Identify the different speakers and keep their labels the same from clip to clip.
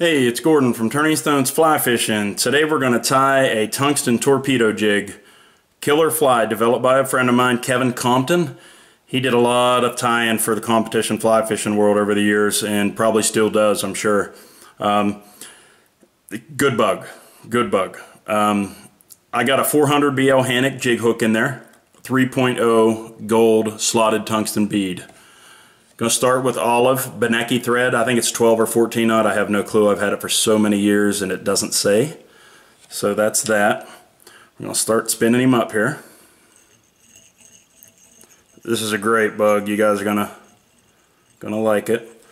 Speaker 1: Hey, it's Gordon from Turning Stones Fly Fishing. Today we're going to tie a tungsten torpedo jig. Killer fly developed by a friend of mine, Kevin Compton. He did a lot of tying for the competition fly fishing world over the years and probably still does, I'm sure. Good bug. Good bug. I got a 400 BL Hannock jig hook in there. 3.0 gold slotted tungsten bead. Going to start with olive Beneki thread. I think it's 12 or 14 knot. I have no clue. I've had it for so many years and it doesn't say. So that's that. I'm going to start spinning him up here. This is a great bug. You guys are gonna like it.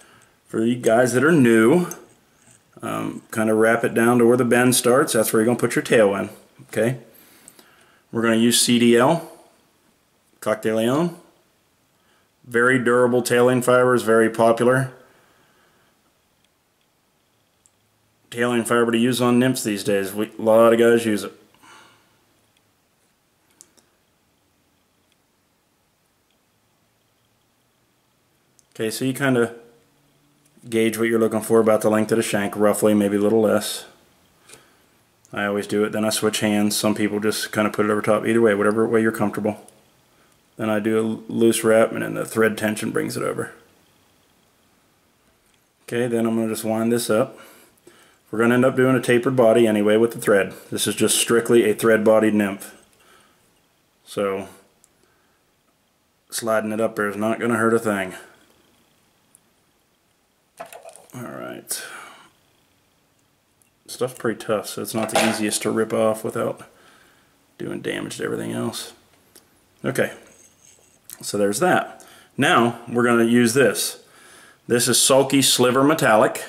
Speaker 1: For you guys that are new, kind of wrap it down to where the bend starts. That's where you're going to put your tail in. Okay. We're going to use CDL, Cocktail Leon. Very durable tailing fibers, very popular. Tailing fiber to use on nymphs these days. A lot of guys use it. Okay, so you kind of gauge what you're looking for about the length of the shank, roughly, maybe a little less. I always do it, then I switch hands. Some people just kind of put it over top. Either way, whatever way you're comfortable. Then I do a loose wrap and then the thread tension brings it over. Okay, then I'm going to just wind this up. We're going to end up doing a tapered body anyway with the thread. This is just strictly a thread-bodied nymph. So, sliding it up there is not going to hurt a thing. Alright. Stuff's pretty tough, so it's not the easiest to rip off without doing damage to everything else. Okay. So there's that. Now we're going to use this. This is sulky sliver metallic.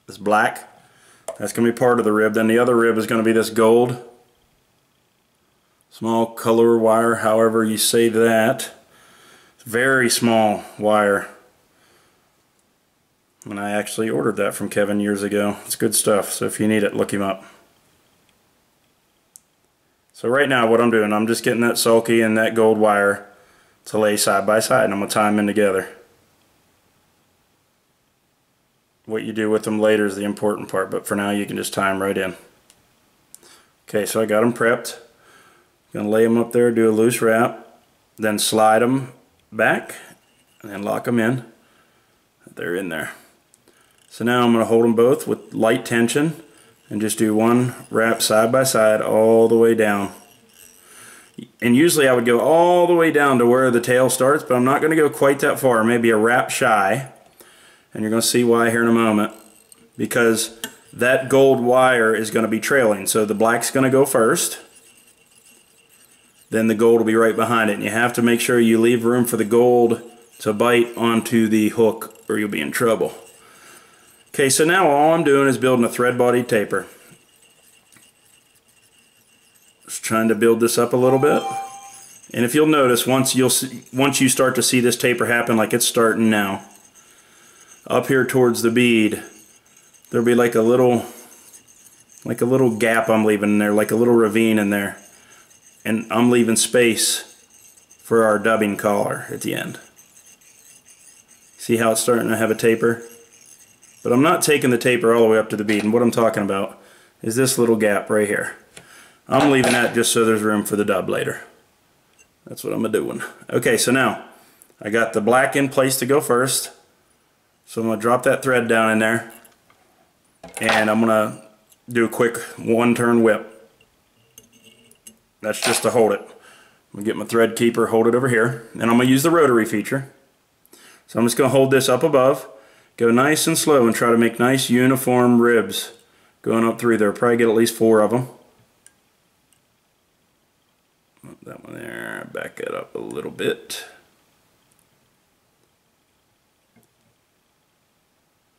Speaker 1: This black. That's going to be part of the rib. Then the other rib is going to be this gold. Small color wire, however you say that. Very small wire. And I actually ordered that from Kevin years ago. It's good stuff. So if you need it, look him up. So right now what I'm doing, I'm just getting that sulky and that gold wire to lay side by side, and I'm going to tie them in together. What you do with them later is the important part, but for now you can just tie them right in. Okay, so I got them prepped. I'm going to lay them up there, do a loose wrap, then slide them back, and then lock them in. They're in there. So now I'm going to hold them both with light tension and just do one wrap side by side all the way down. And usually I would go all the way down to where the tail starts, but I'm not going to go quite that far, maybe a wrap shy. And you're going to see why here in a moment. Because that gold wire is going to be trailing. So the black's going to go first. Then the gold will be right behind it. And you have to make sure you leave room for the gold to bite onto the hook or you'll be in trouble. Okay, so now all I'm doing is building a thread body taper. Just trying to build this up a little bit. And if you'll notice, once you start to see this taper happen like it's starting now, up here towards the bead, there'll be like a little gap I'm leaving in there, like a little ravine in there. And I'm leaving space for our dubbing collar at the end. See how it's starting to have a taper? But I'm not taking the taper all the way up to the bead, and what I'm talking about is this little gap right here. I'm leaving that just so there's room for the dub later. That's what I'm doing. Okay, so now I got the black in place to go first. So I'm going to drop that thread down in there, and I'm going to do a quick one-turn whip. That's just to hold it. I'm going to get my thread keeper, hold it over here, and I'm going to use the rotary feature. So I'm just going to hold this up above. Go nice and slow and try to make nice uniform ribs going up through there. Probably get at least 4 of them. That one there, back it up a little bit.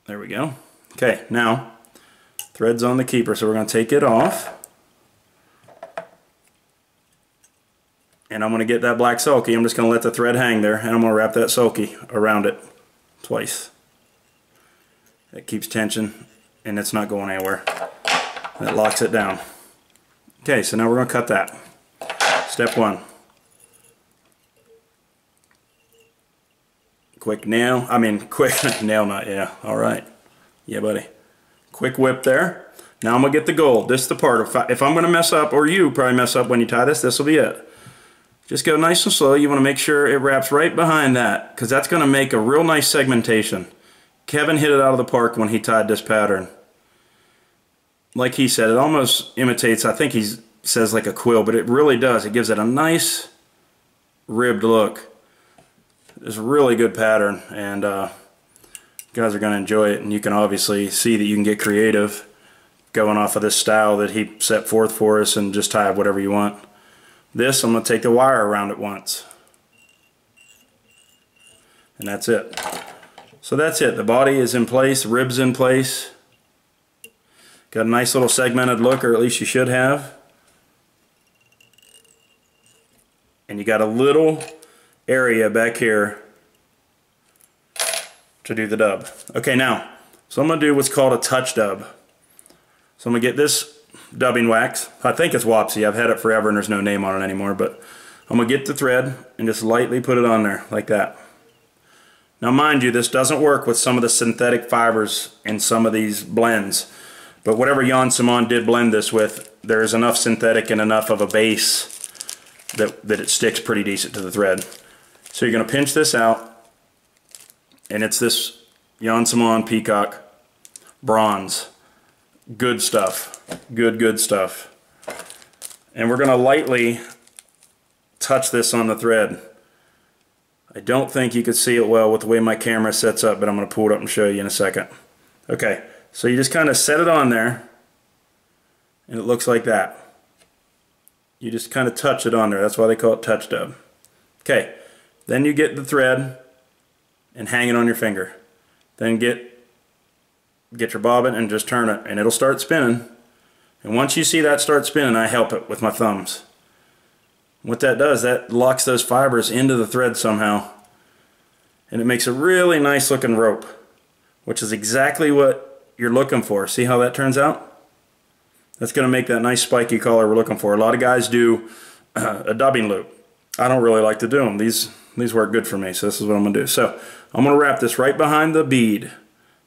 Speaker 1: There we go. Okay, now thread's on the keeper, so we're going to take it off. And I'm going to get that black sulky. I'm just going to let the thread hang there, and I'm going to wrap that sulky around it twice. It keeps tension and it's not going anywhere. That locks it down. Okay, so now we're going to cut that. Step 1. Quick nail, quick nail nut, yeah, alright. Yeah, buddy. Quick whip there. Now I'm going to get the gold. This is the part. If I'm going to mess up, or you probably mess up when you tie this, this will be it. Just go nice and slow. You want to make sure it wraps right behind that, because that's going to make a real nice segmentation. Kevin hit it out of the park when he tied this pattern. Like he said, it almost imitates, I think he says like a quill, but it really does. It gives it a nice ribbed look. It's a really good pattern, and you guys are going to enjoy it, and you can obviously see that you can get creative going off of this style that he set forth for us and just tie whatever you want. This, I'm going to take the wire around it once. And that's it. So that's it. The body is in place, ribs in place. Got a nice little segmented look, or at least you should have. And you got a little area back here to do the dub. Okay, now, so I'm going to do what's called a touch dub. So I'm going to get this dubbing wax. I think it's Wapsi. I've had it forever and there's no name on it anymore, but I'm going to get the thread and just lightly put it on there like that. Now mind you, this doesn't work with some of the synthetic fibers in some of these blends, but whatever Jan Simon did blend this with, there's enough synthetic and enough of a base that it sticks pretty decent to the thread. So you're going to pinch this out, and it's this Jan Simon Peacock bronze. Good stuff. Good stuff. And we're going to lightly touch this on the thread. I don't think you can see it well with the way my camera sets up, but I'm going to pull it up and show you in a second. Okay, so you just kind of set it on there, and it looks like that. You just kind of touch it on there. That's why they call it touch dub. Okay, then you get the thread and hang it on your finger. Then get your bobbin and just turn it, and it'll start spinning. And once you see that start spinning, I help it with my thumbs. What that does, that locks those fibers into the thread somehow, and it makes a really nice looking rope, which is exactly what you're looking for. See how that turns out? That's going to make that nice spiky collar we're looking for. A lot of guys do a dubbing loop. I don't really like to do them. These work good for me, so this is what I'm going to do. So I'm going to wrap this right behind the bead.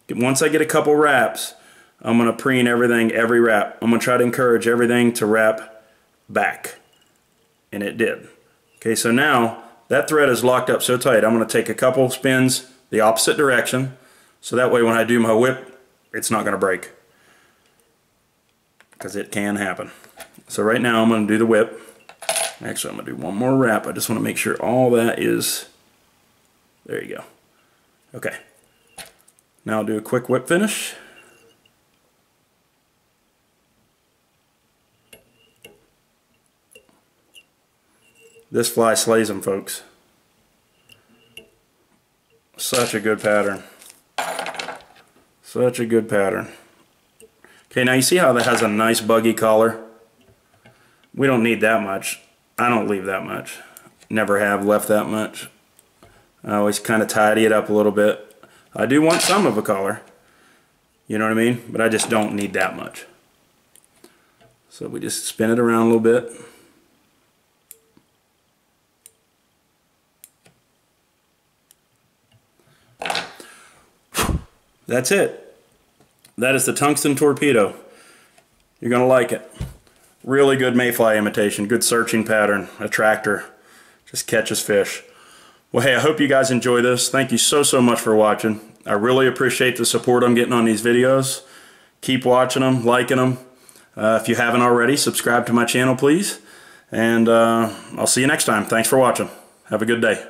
Speaker 1: Once I get a couple wraps, I'm going to preen everything, every wrap. I'm going to try to encourage everything to wrap back. And it did. Okay, so now that thread is locked up so tight, I'm going to take a couple spins the opposite direction, so that way when I do my whip, it's not going to break. Because it can happen. So right now I'm going to do the whip. Actually, I'm going to do one more wrap. I just want to make sure all that is... There you go. Okay. Now I'll do a quick whip finish. This fly slays them, folks. Such a good pattern. Such a good pattern. Okay, now you see how that has a nice buggy collar? We don't need that much. I don't leave that much. Never have left that much. I always kind of tidy it up a little bit. I do want some of a collar. You know what I mean? But I just don't need that much. So we just spin it around a little bit. That's it. That is the Tungsten Torpedo. You're going to like it. Really good mayfly imitation. Good searching pattern. Attractor. Just catches fish. Well, hey, I hope you guys enjoy this. Thank you so much for watching. I really appreciate the support I'm getting on these videos. Keep watching them, liking them. If you haven't already, subscribe to my channel, please. And I'll see you next time. Thanks for watching. Have a good day.